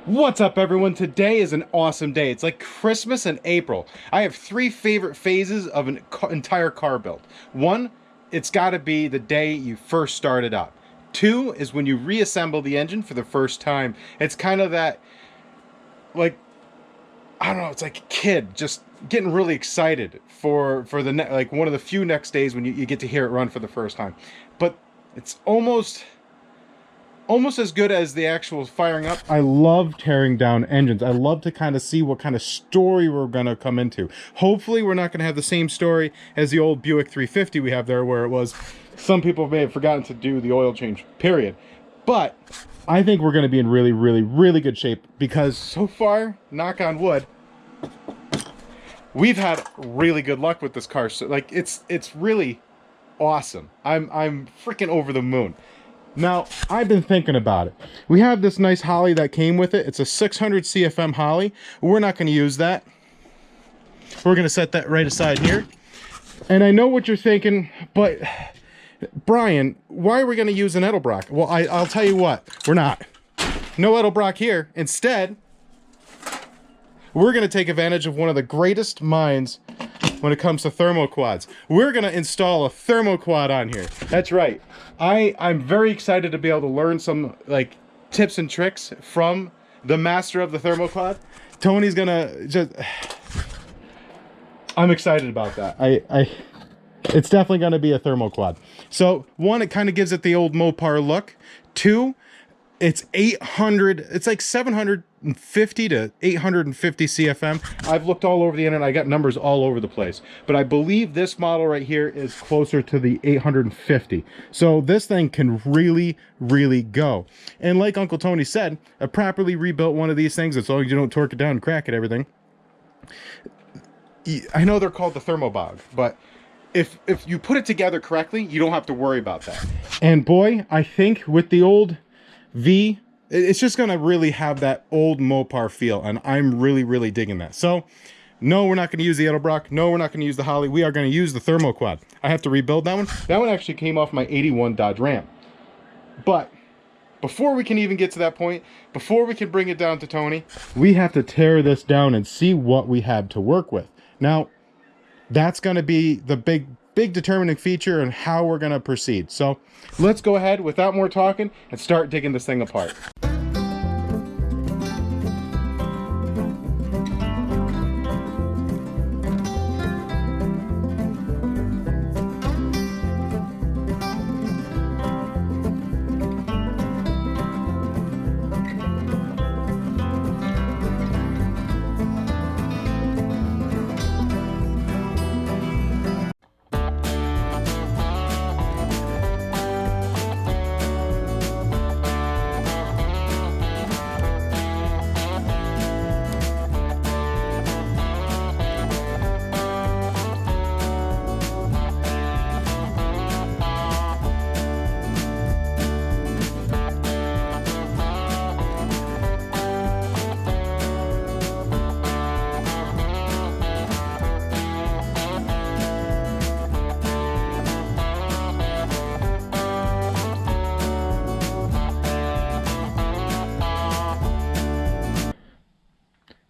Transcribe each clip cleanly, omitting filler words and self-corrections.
What's up, everyone? Today is an awesome day. It's like Christmas in April. I have three favorite phases of an entire car build. One, it's got to be the day you first start it up. Two is when you reassemble the engine for the first time. It's kind of that, like, I don't know, it's like a kid just getting really excited for the like one of the few next days when you get to hear it run for the first time. But it's almost as good as the actual firing up. I love tearing down engines. I love to kind of see what kind of story we're going to come into. Hopefully we're not going to have the same story as the old Buick 350 we have there, where it was, some people may have forgotten to do the oil change, period. But I think we're going to be in really good shape, because so far, knock on wood, we've had really good luck with this car. So like it's really awesome. I'm freaking over the moon. Now, I've been thinking about it. We have this nice Holly that came with it. It's a 600 CFM Holly. We're not going to use that. We're going to set that right aside here. And I know what you're thinking, but Brian, why are we going to use an Edelbrock? Well, I'll tell you what, we're not. No Edelbrock here. Instead, we're going to take advantage of one of the greatest minds when it comes to thermoquads. We're going to install a thermoquad on here. That's right. I'm very excited to be able to learn some like tips and tricks from the master of the thermoquad. Tony's gonna just, I'm excited about that. It's definitely gonna be a thermoquad. So one, it kind of gives it the old Mopar look. Two, it's 800, it's like 750 to 850 CFM. I've looked all over the internet. I got numbers all over the place, but I believe this model right here is closer to the 850. So this thing can really go. And like Uncle Tony said, a properly rebuilt one of these things, as long as you don't torque it down and crack it, everything. I know they're called the Thermobog, but if you put it together correctly, you don't have to worry about that. And boy, I think with the old V, it's just gonna really have that old Mopar feel, and I'm really digging that. So no, we're not going to use the Edelbrock. No, we're not going to use the Holly. We are going to use the Thermoquad. I have to rebuild that one. That one actually came off my 81 Dodge Ram. But before we can even get to that point, before we can bring it down to Tony, we have to tear this down and see what we have to work with. Now, that's going to be the big determining feature and how we're going to proceed. So let's go ahead without more talking and start digging this thing apart.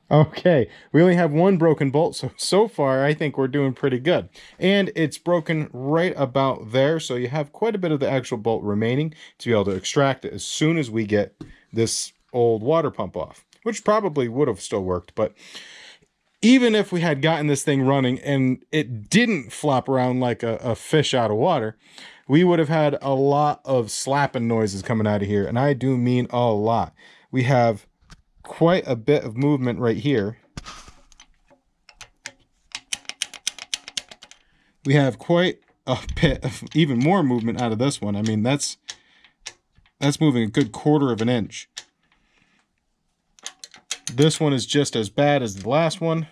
Okay, we only have one broken bolt, so far I think we're doing pretty good. And it's broken right about there, so you have quite a bit of the actual bolt remaining to be able to extract it as soon as we get this old water pump off, which probably would have still worked. But even if we had gotten this thing running and it didn't flop around like a fish out of water, we would have had a lot of slapping noises coming out of here, and I do mean a lot. We have quite a bit of movement right here. We have quite a bit of even more movement out of this one. I mean, that's moving a good quarter of an inch. This one is just as bad as the last one.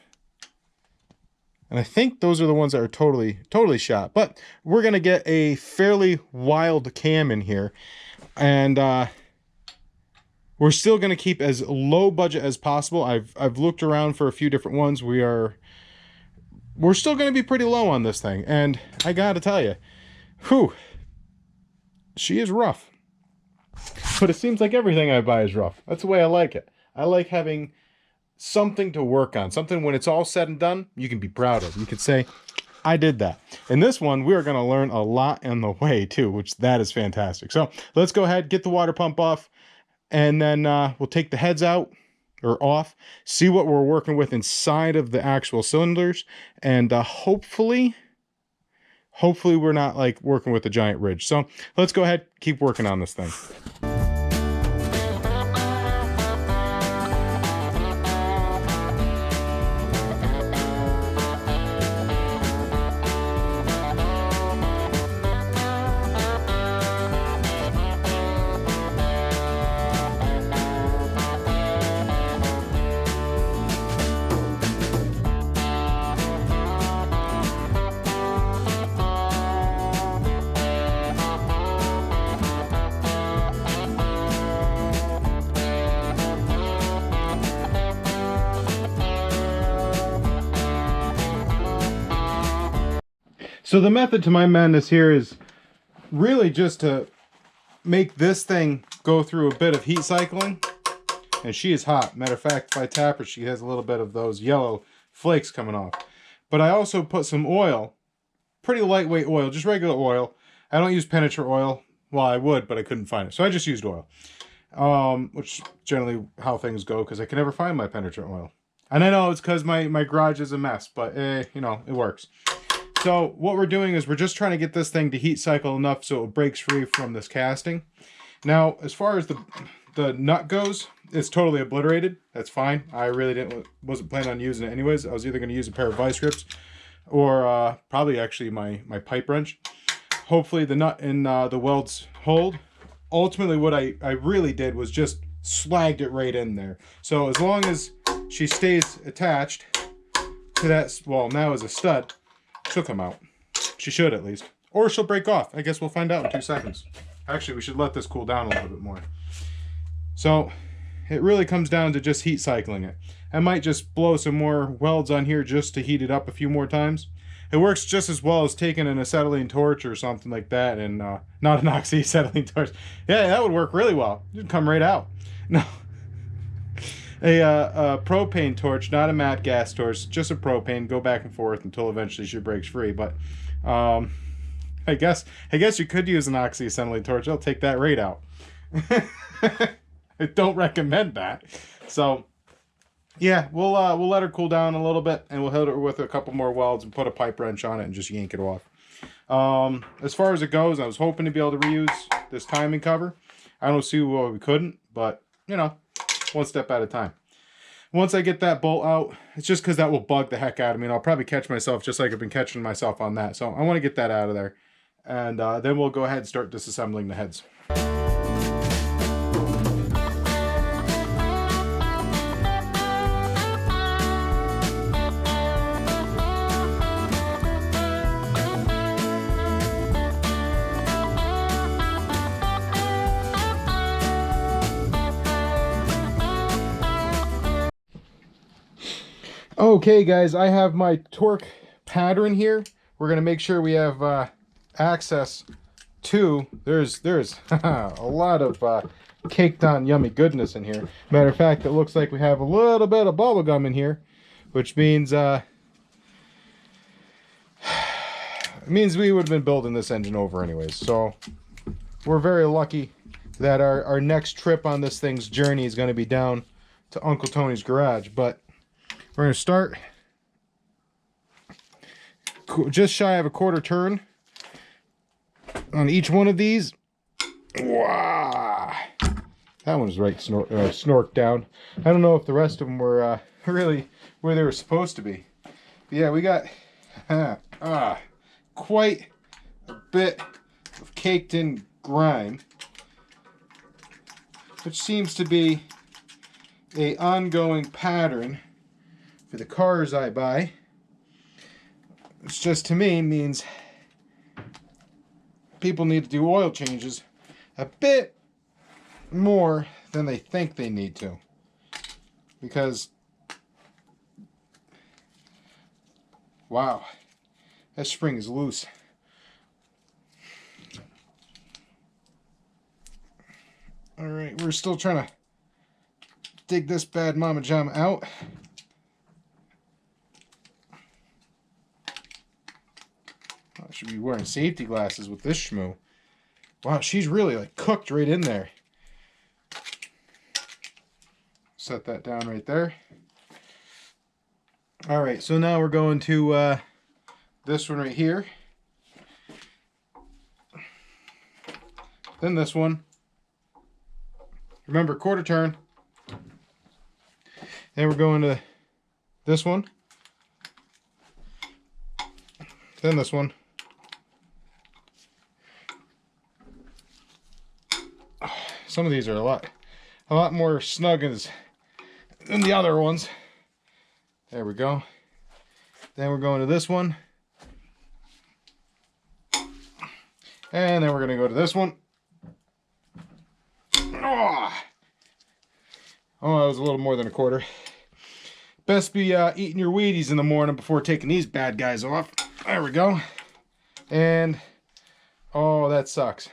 And I think those are the ones that are totally shot. But we're going to get a fairly wild cam in here. And we're still going to keep as low budget as possible. I've looked around for a few different ones. We're still going to be pretty low on this thing. And I got to tell you, whew, she is rough. But it seems like everything I buy is rough. That's the way I like it. I like having something to work on, something when it's all said and done, you can be proud of. You could say, I did that. In this one, we are going to learn a lot in the way too, which that is fantastic. So let's go ahead, get the water pump off, and then we'll take the heads out or off, see what we're working with inside of the actual cylinders, and hopefully we're not like working with a giant ridge. So let's go ahead, keep working on this thing. So the method to my madness here is really just to make this thing go through a bit of heat cycling. And she is hot. Matter of fact, if I tap her, she has a little bit of those yellow flakes coming off. But I also put some oil, pretty lightweight oil, just regular oil. I don't use penetrant oil. Well, I would, but I couldn't find it. So I just used oil, which is generally how things go because I can never find my penetrant oil. And I know it's because my garage is a mess, but you know, it works. So what we're doing is we're just trying to get this thing to heat cycle enough so it breaks free from this casting. Now, as far as the nut goes, it's totally obliterated. That's fine. I really wasn't planning on using it anyways. I was either going to use a pair of vice grips or probably actually my pipe wrench. Hopefully the nut and the welds hold. Ultimately, what I really did was just slagged it right in there. So as long as she stays attached to that, well, now as a stud, she'll come out. She should at least. Or she'll break off. I guess we'll find out in 2 seconds. Actually, we should let this cool down a little bit more. So it really comes down to just heat cycling it. I might just blow some more welds on here just to heat it up a few more times. It works just as well as taking an acetylene torch or something like that, and not an oxyacetylene torch. Yeah, that would work really well. It'd come right out. No. A propane torch, not a matte gas torch, just a propane. Go back and forth until eventually she breaks free. But I guess you could use an oxyacetylene torch. I'll take that right out. I don't recommend that. So yeah, we'll let her cool down a little bit, and we'll hit her with a couple more welds and put a pipe wrench on it and just yank it off. As far as it goes, I was hoping to be able to reuse this timing cover. I don't see why we couldn't, but you know, one step at a time. Once I get that bolt out, it's just because that will bug the heck out of me, and I'll probably catch myself just like I've been catching myself on that. So I want to get that out of there, and then we'll go ahead and start disassembling the heads. Okay guys, I have my torque pattern here. We're going to make sure we have access to, there's a lot of caked on yummy goodness in here. Matter of fact, it looks like we have a little bit of bubble gum in here, which means it means we would have been building this engine over anyways. So we're very lucky that our next trip on this thing's journey is going to be down to Uncle Tony's garage. But we're going to start just shy of a quarter turn on each one of these. Wow. That one's right snorked down. I don't know if the rest of them were really where they were supposed to be. But yeah, we got quite a bit of caked in grime, which seems to be an ongoing pattern for the cars I buy, which just to me means people need to do oil changes a bit more than they think they need to, because wow, that spring is loose. All right, we're still trying to dig this bad mama jama out. I should be wearing safety glasses with this schmoo. Wow, she's really like cooked right in there. Set that down right there. All right, so now we're going to this one right here. Then this one. Remember, quarter turn. Then we're going to this one. Then this one. Some of these are a lot more snug than the other ones. There we go. Then we're going to this one. And then we're going to go to this one. Oh, that was a little more than a quarter. Best be eating your Wheaties in the morning before taking these bad guys off. There we go. And, oh, that sucks.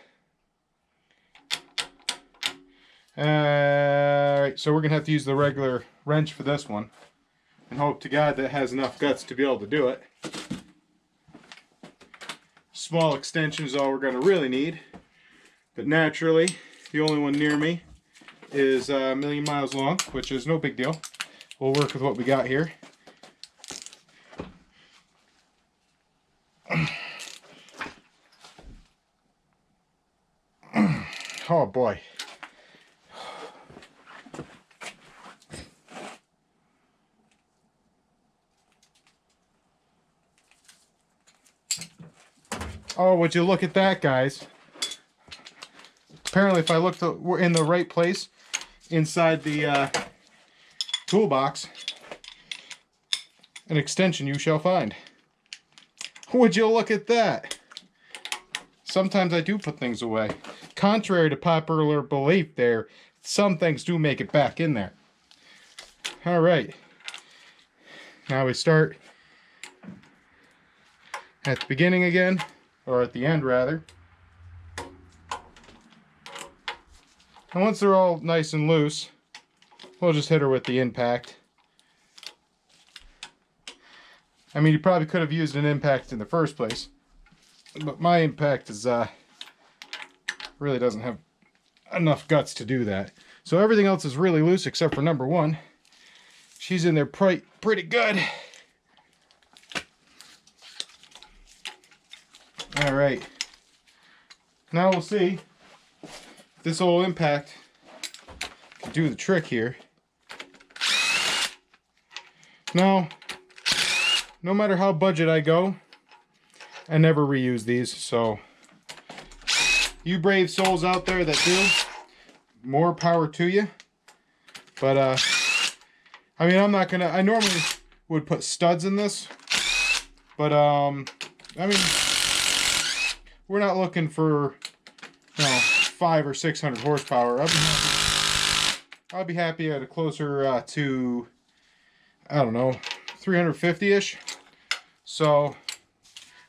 Alright, so we're going to have to use the regular wrench for this one. And hope to God that has enough guts to be able to do it. Small extension is all we're going to really need. But naturally, the only one near me is a million miles long, which is no big deal. We'll work with what we got here. Oh boy. Oh, would you look at that, guys? Apparently, if I look in the right place inside the toolbox, an extension you shall find. Would you look at that? Sometimes I do put things away. Contrary to popular belief there, some things do make it back in there. All right. Now we start at the beginning again, or at the end rather. And once they're all nice and loose, we'll just hit her with the impact. I mean, you probably could have used an impact in the first place, but my impact is really doesn't have enough guts to do that. So everything else is really loose except for number one. She's in there pretty good. All right. Now we'll see if this old impact can do the trick here. Now, no matter how budget I go, I never reuse these. So you brave souls out there that do, more power to you. But I mean, I'm not gonna, I normally would put studs in this, but I mean, we're not looking for, you know, 500 or 600 horsepower. I'll be happy at a closer to, I don't know, 350-ish. So,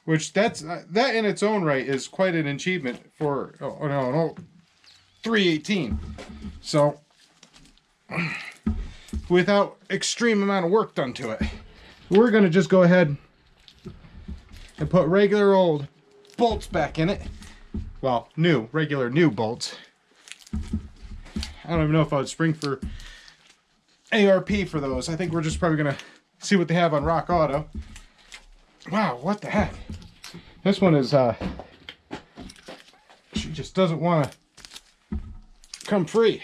which that in its own right is quite an achievement for, oh no, 318. So, without extreme amount of work done to it, we're gonna just go ahead and put regular old bolts back in it. Well, regular new bolts. I don't even know if I would spring for ARP for those. I think we're just probably gonna see what they have on Rock Auto. Wow, what the heck? This one is she just doesn't want to come free.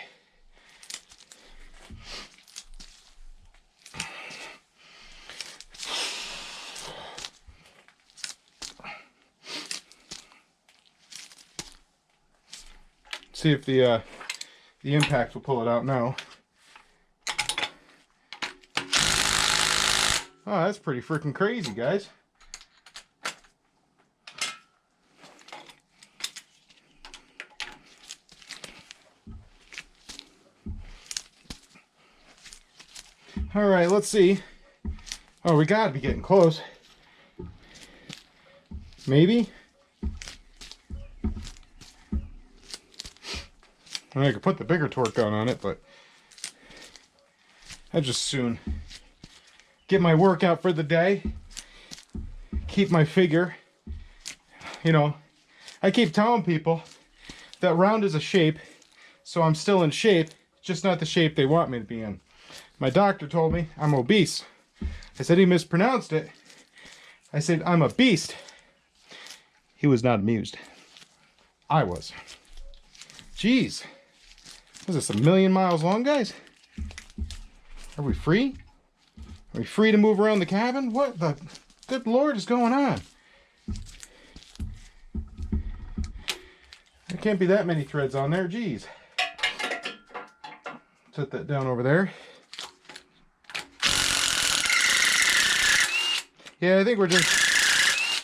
See if the impact will pull it out now. Oh, that's pretty freaking crazy, guys. All right, let's see. Oh, we gotta be getting close. Maybe. I could put the bigger torque gun on it, but I just soon get my workout for the day, keep my figure. You know, I keep telling people that round is a shape, so I'm still in shape, just not the shape they want me to be in. My doctor told me I'm obese. I said he mispronounced it. I said I'm a beast. He was not amused. I was. Jeez. Is this 1,000,000 miles long, guys? Are we free? Are we free to move around the cabin? What the good Lord is going on? There can't be that many threads on there. Jeez. Set that down over there. Yeah, I think we're just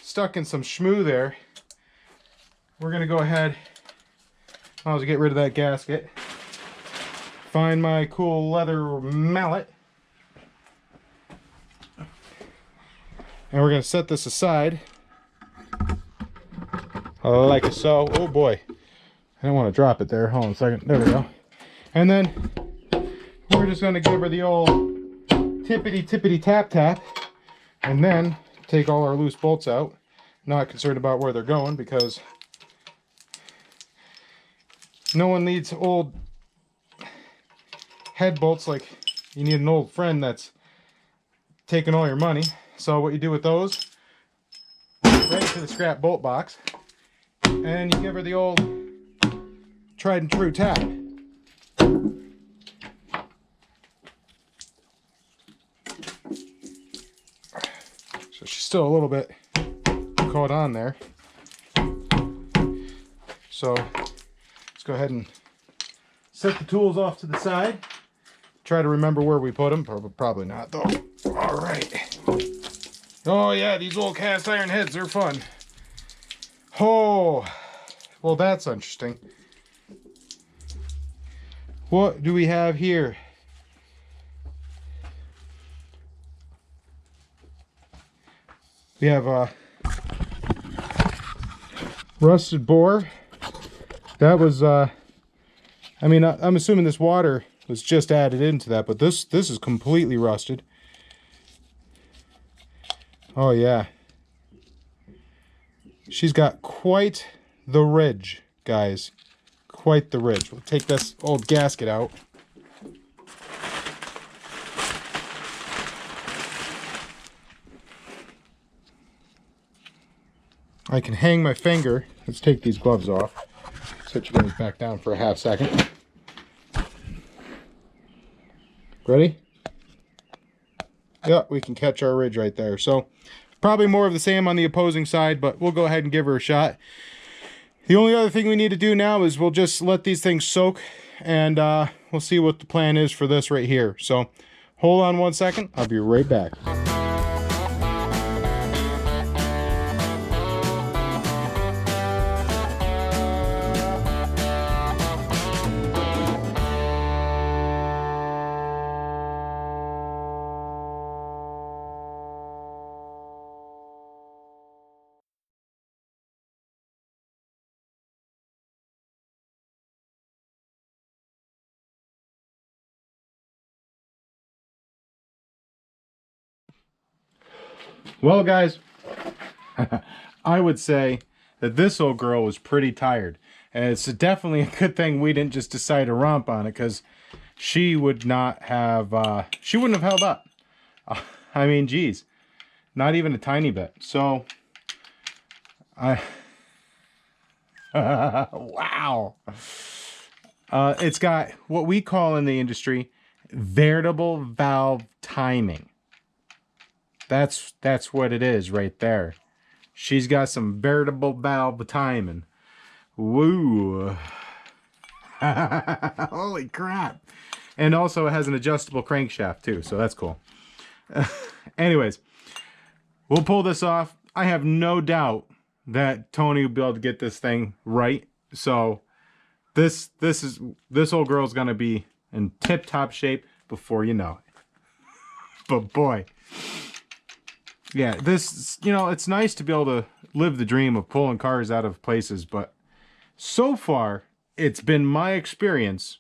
stuck in some schmoo there. We're going to go ahead, I'll get rid of that gasket. Find my cool leather mallet. And we're going to set this aside. Like so. Oh boy. I don't want to drop it there. Hold on a second. There we go. And then we're just going to give her the old tippity tap tap. And then take all our loose bolts out. Not concerned about where they're going because no one needs old head bolts like you need an old friend that's taking all your money. So what you do with those, right into the scrap bolt box, and you give her the old tried and true tap. So she's still a little bit caught on there. So let's go ahead and set the tools off to the side. Try to remember where we put them. Probably not though. All right. Oh yeah, these old cast iron heads, they're fun. Oh, well that's interesting. What do we have here? We have a rusted bore. That was, I mean, I'm assuming this water was just added into that, but this is completely rusted. Oh yeah. She's got quite the ridge, guys. Quite the ridge. We'll take this old gasket out. I can hang my finger. Let's take these gloves off. Set you guys back down for a half second. Ready? Yeah, we can catch our ridge right there. So probably more of the same on the opposing side, but we'll go ahead and give her a shot. The only other thing we need to do now is we'll just let these things soak, and we'll see what the plan is for this right here. So hold on one second. I'll be right back. Well, guys, I would say that this old girl was pretty tired. And it's definitely a good thing we didn't just decide to romp on it, because she would not have, she wouldn't have held up. I mean, geez, not even a tiny bit. So, wow. It's got what we call in the industry veritable valve timing. That's what it is right there. She's got some veritable valve timing. Woo. Holy crap. And also it has an adjustable crankshaft too, so that's cool. Anyways, we'll pull this off. I have no doubt that Tony will be able to get this thing right. So this old girl's gonna be in tip-top shape before you know it. But boy, yeah, this, you know, it's nice to be able to live the dream of pulling cars out of places, but so far it's been my experience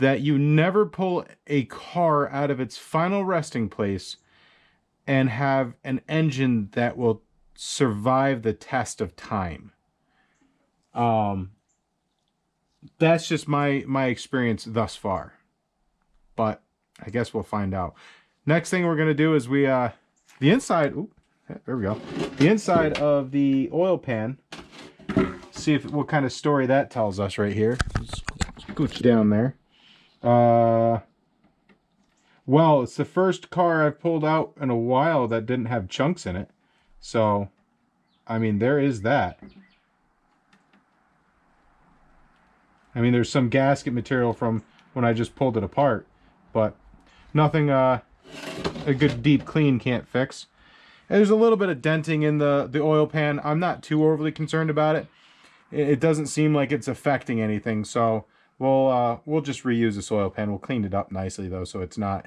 that you never pull a car out of its final resting place and have an engine that will survive the test of time. That's just my experience thus far. But I guess we'll find out. Next thing we're going to do is the inside, ooh, there we go. The inside of the oil pan. See what kind of story that tells us right here. Scooch down there. Well, it's the first car I've pulled out in a while that didn't have chunks in it. So, I mean, there is that. I mean, there's some gasket material from when I just pulled it apart, but nothing a good deep clean can't fix. And there's a little bit of denting in the oil pan. I'm not too overly concerned about it. It doesn't seem like it's affecting anything, so we'll just reuse this oil pan. We'll clean it up nicely though, so it's not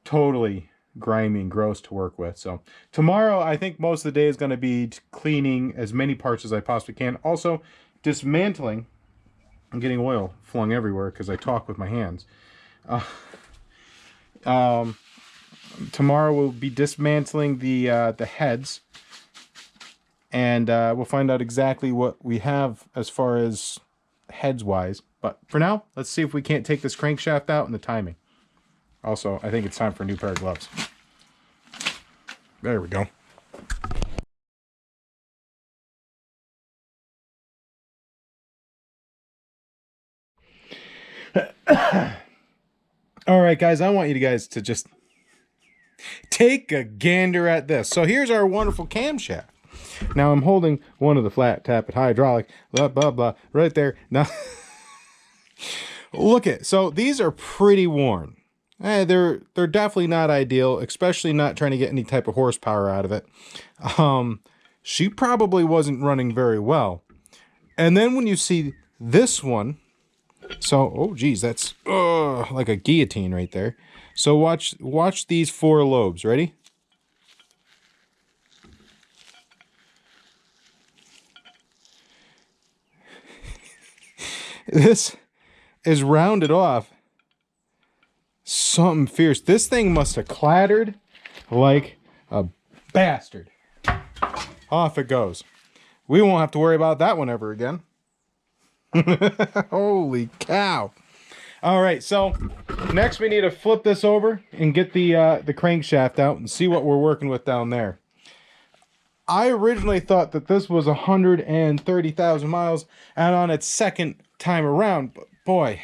totally grimy and gross to work with. So tomorrow, I think most of the day is going to be cleaning as many parts as I possibly can. Also, dismantling. I'm getting oil flung everywhere because I talk with my hands. Tomorrow we'll be dismantling the heads, and we'll find out exactly what we have as far as heads wise. But for now, let's see if we can't take this crankshaft out and the timing. Also, I think it's time for a new pair of gloves. There we go. All right, guys, I want you guys to just take a gander at this. So here's our wonderful camshaft. Now I'm holding one of the flat tappet hydraulic, blah, blah, blah, right there. Now, look at, so these are pretty worn. They're definitely not ideal, especially not trying to get any type of horsepower out of it. She probably wasn't running very well. And then when you see this one, so, oh geez, that's like a guillotine right there. So watch these 4 lobes. Ready? This is rounded off. Something fierce. This thing must have clattered like a bastard. Off it goes. We won't have to worry about that one ever again. Holy cow. All right, so next we need to flip this over and get the crankshaft out and see what we're working with down there. I originally thought that this was 130,000 miles and on its second time around, but boy,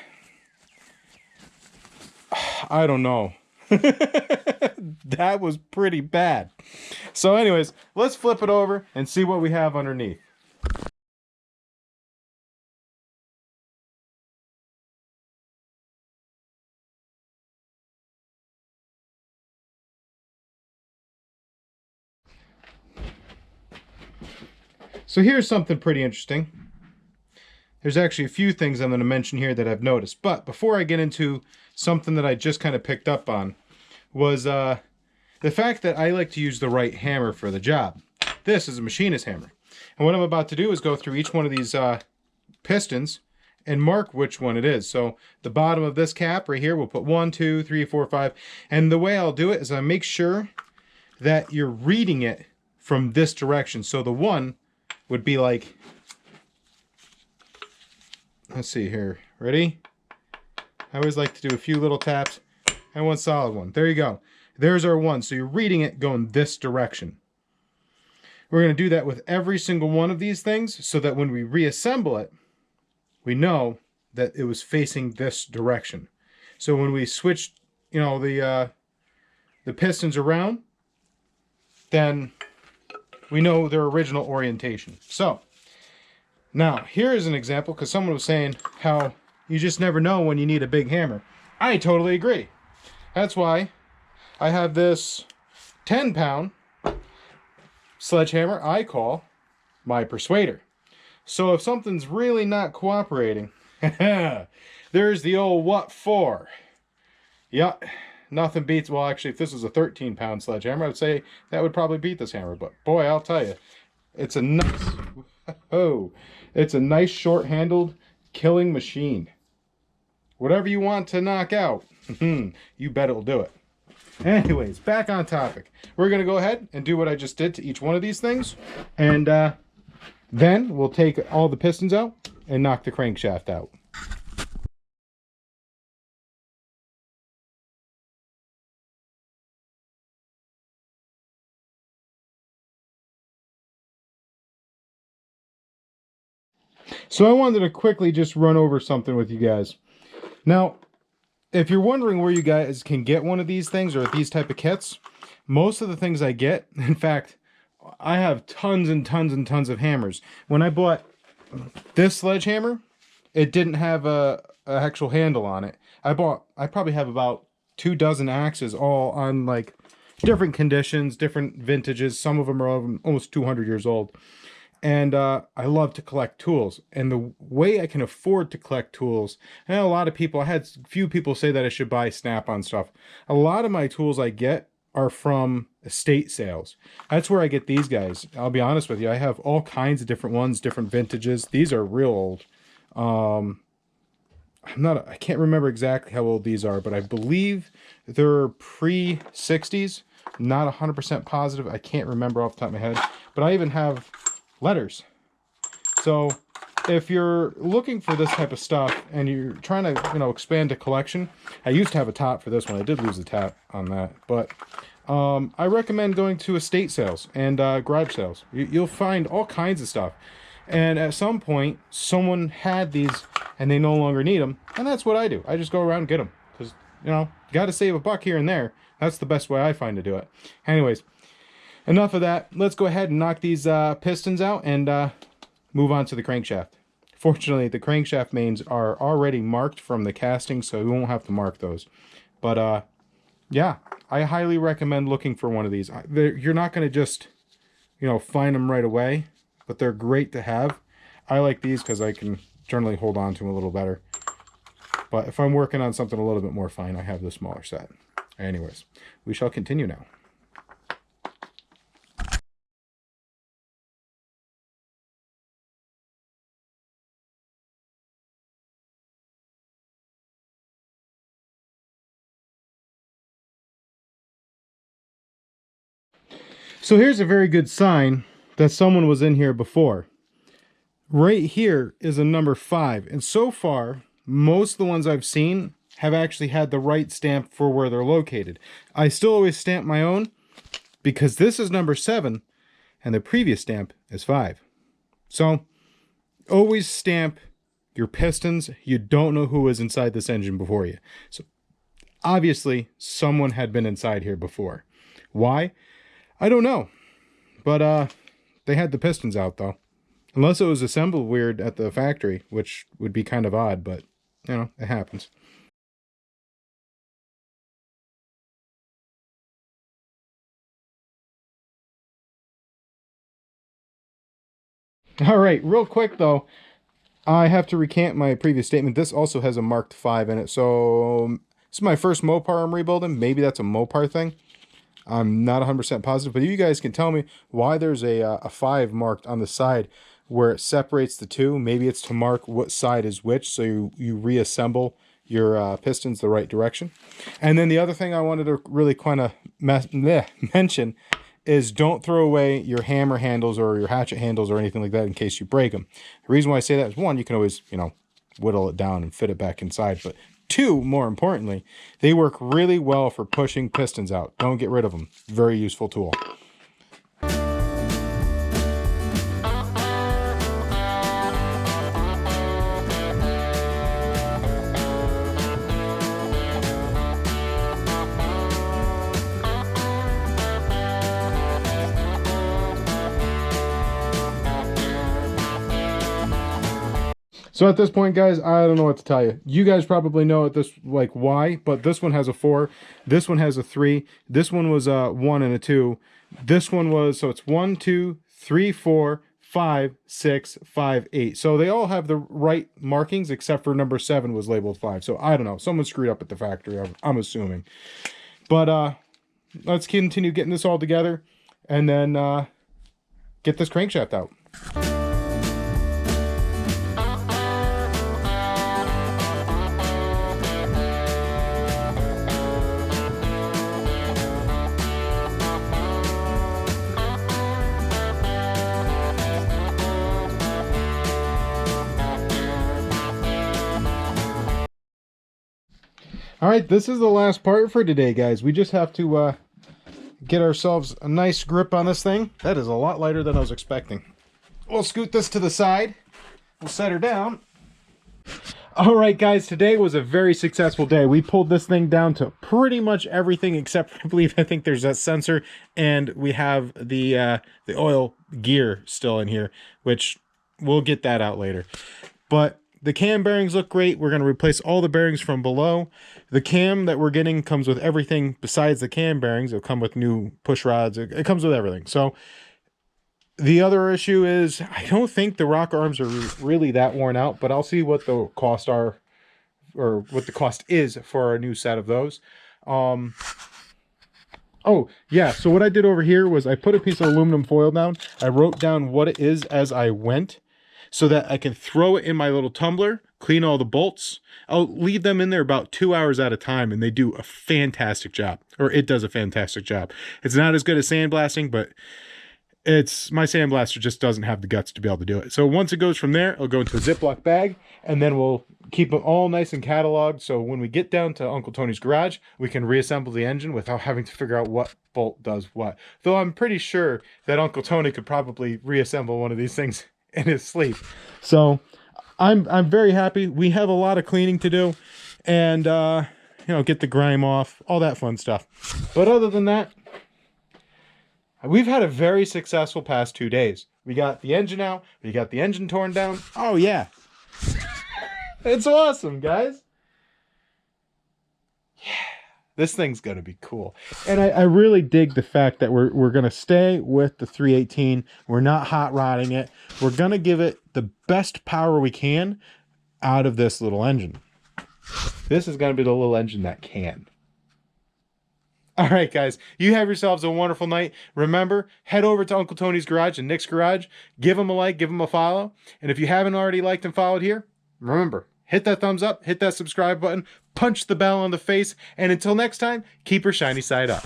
I don't know. That was pretty bad. So anyways, let's flip it over and see what we have underneath. So here's something pretty interesting. There's actually a few things I'm going to mention here that I've noticed. But before I get into something that I just kind of picked up on was the fact that I like to use the right hammer for the job. This is a machinist hammer. And what I'm about to do is go through each one of these pistons and mark which one it is. So the bottom of this cap right here, we'll put 1, 2, 3, 4, 5. And the way I'll do it is I make sure that you're reading it from this direction. So the 1 would be like, let's see here, ready? I always like to do a few little taps and one solid one. There you go. There's our 1. So you're reading it going this direction. We're going to do that with every single one of these things so that when we reassemble it, we know that it was facing this direction. So when we switch, you know, the pistons around, then we know their original orientation. So now here is an example, because someone was saying how you just never know when you need a big hammer. I totally agree. That's why I have this 10-pound sledgehammer I call my Persuader. So if something's really not cooperating, there's the old what for. Yeah, nothing beats, well actually if this was a 13-pound sledgehammer, I would say that would probably beat this hammer. But boy, I'll tell you, it's a nice, oh, it's a nice short-handled killing machine. whatever you want to knock out, you bet it'll do it. Anyways, back on topic. We're going to go ahead and do what I just did to each one of these things. And then we'll take all the pistons out and knock the crankshaft out. So I wanted to quickly just run over something with you guys. Now, if you're wondering where you guys can get one of these things or these type of kits, most of the things I get, in fact, I have tons and tons and tons of hammers. When I bought this sledgehammer, it didn't have a actual handle on it. I probably have about 2 dozen axes, all on like different conditions, different vintages. Some of them are almost 200 years old. And I love to collect tools. And the way I can afford to collect tools, I know a lot of people, I had a few people say that I should buy Snap-on stuff. A lot of my tools I get are from estate sales. That's where I get these guys. I'll be honest with you, I have all kinds of different ones, different vintages. These are real old. I can't remember exactly how old these are, but I believe they're pre-60s. Not 100% positive. I can't remember off the top of my head. But I even have letters. So if you're looking for this type of stuff and you're trying to, expand a collection, I used to have a top for this one. I did lose the tap on that, but I recommend going to estate sales and garage sales. You'll find all kinds of stuff. And at some point, someone had these and they no longer need them. And that's what I do. I just go around and get them. Because, got to save a buck here and there. That's the best way I find to do it. Anyways, enough of that. Let's go ahead and knock these pistons out and move on to the crankshaft. Fortunately, the crankshaft mains are already marked from the casting, so we won't have to mark those. But yeah, I highly recommend looking for one of these. You're not going to just, find them right away, but they're great to have. I like these because I can generally hold on to them a little better. But if I'm working on something a little bit more fine, I have the smaller set. Anyways, we shall continue now. So here's a very good sign that someone was in here before. Right here is a number 5. And so far, most of the ones I've seen have actually had the right stamp for where they're located. I still always stamp my own because this is number 7 and the previous stamp is 5. So always stamp your pistons. You don't know who was inside this engine before you. So obviously someone had been inside here before. Why? I don't know, but they had the pistons out though. Unless it was assembled weird at the factory, which would be kind of odd, but it happens. All right, real quick though, I have to recant my previous statement. This also has a marked 5 in it, so this is my first Mopar I'm rebuilding. Maybe that's a Mopar thing. I'm not 100% positive, but you guys can tell me why there's a 5 marked on the side where it separates the two. Maybe it's to mark what side is which, so you reassemble your pistons the right direction. And then the other thing I wanted to really kind of mention is don't throw away your hammer handles or your hatchet handles or anything like that in case you break them. The reason why I say that is, 1, you can always, whittle it down and fit it back inside, but 2, more importantly, they work really well for pushing pistons out. Don't get rid of them. Very useful tool. So at this point, guys, I don't know what to tell you. You guys probably know at this, why, but this one has a 4. This one has a 3. This one was a 1 and a 2. This one was, so it's 1, 2, 3, 4, 5, 6, 5, 8. So they all have the right markings except for number 7 was labeled 5. So I don't know. Someone screwed up at the factory, I'm assuming. But let's continue getting this all together and then get this crankshaft out. All right, this is the last part for today, guys. We just have to get ourselves a nice grip on this thing. That is a lot lighter than I was expecting. We'll scoot this to the side. We'll set her down. All right, guys, today was a very successful day. We pulled this thing down to pretty much everything except, I think there's a sensor, and we have the oil gear still in here, which we'll get that out later. But the cam bearings look great. We're going to replace all the bearings from below. The cam that we're getting comes with everything besides the cam bearings. It'll come with new push rods. It comes with everything. So the other issue is I don't think the rock arms are really that worn out, but I'll see what the cost are, or what the cost is for a new set of those. Oh yeah, so what I did over here was I put a piece of aluminum foil down. I wrote down what it is as I went so that I can throw it in my little tumbler, clean all the bolts. I'll leave them in there about 2 hours at a time, and they do a fantastic job, or it does a fantastic job. It's not as good as sandblasting, but my sandblaster just doesn't have the guts to be able to do it. So once it goes from there, it'll go into a Ziploc bag, and then we'll keep them all nice and cataloged. So when we get down to Uncle Tony's garage, we can reassemble the engine without having to figure out what bolt does what. Though I'm pretty sure that Uncle Tony could probably reassemble one of these things in his sleep. So I'm very happy. We have a lot of cleaning to do, and get the grime off, all that fun stuff. But other than that, we've had a very successful past 2 days. We got the engine out. We got the engine torn down. Oh, yeah. It's awesome, guys. Yeah. This thing's going to be cool. And I really dig the fact that we're going to stay with the 318. We're not hot rodding it. We're going to give it the best power we can out of this little engine. This is going to be the little engine that can. All right, guys, you have yourselves a wonderful night. Remember, head over to Uncle Tony's garage and Nick's garage. Give them a like, give them a follow. And if you haven't already liked and followed here, remember, hit that thumbs up, hit that subscribe button, punch the bell on the face, and until next time, keep your shiny side up.